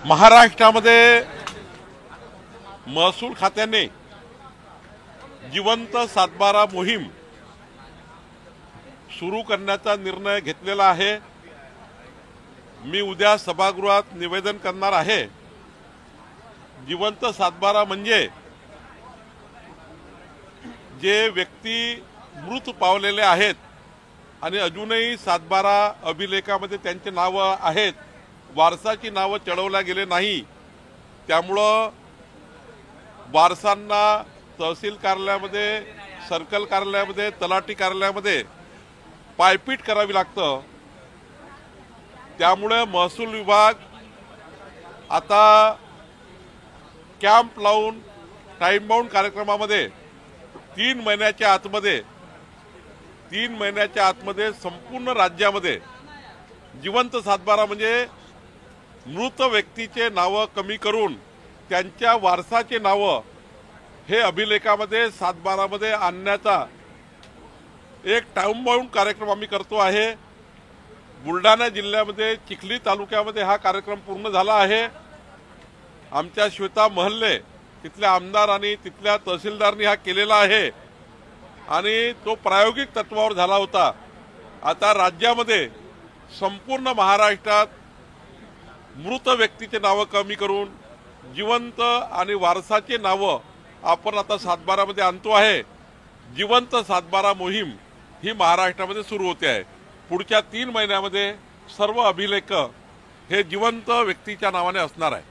महाराष्ट्रामध्ये महसूल खात्याने जिवंत सातबारा मोहीम सुरू करण्याचा निर्णय घेतलेला आहे। मी उद्या सभागृहात निवेदन करणार आहे। जिवंत सातबारा म्हणजे जे व्यक्ती मृत पावलेले आहेत आणि अजूनही सातबारा अभिलेखामध्ये त्यांचे नाव आहेत, वारसाची नाव चढवल्या गेले नाही, त्यामुळे वारसांना तहसील कार्यालयामध्ये, सर्कल कार्यालयामध्ये, तलाठी कार्यालयामध्ये पायपीट करावी लागतं। त्यामुळे महसूल विभाग आता कॅम्प लावून टाइम बाउंड कार्यक्रमामध्ये 3 महिन्याच्या आतमध्ये संपूर्ण राज्यामध्ये जिवंत सातबारा म्हणजे मृत व्यक्तीचे नाव कमी करून त्यांच्या वारसाचे नाव हे अभिलेखामध्ये सातबारामध्ये आणण्याचा एक टाइम बाउंड कार्यक्रम आम्ही करतो आहे। बुलढाणा जिल्ह्यामध्ये चिखली तालुक्यामध्ये हा कार्यक्रम पूर्ण झाला आहे। आमच्या श्वेता महल्ले तिथल्या आमदार आणि तिथल्या तहसीलदारांनी हा केलेला आहे आणि तो प्रायोगिक तत्वावर झाला होता। आता राज्यामध्ये संपूर्ण महाराष्ट्रात मृत व्यक्तीचे नाव कमी करून जिवंत आणि वारसाचे नाव आपण आता सातबारामध्ये आणतो आहे। जिवंत सातबारा मोहीम ही महाराष्ट्रामध्ये सुरू होते आहे। पुढच्या 3 महिन्यामध्ये सर्व अभिलेख हे जिवंत व्यक्तीच्या नावाने असणार आहे।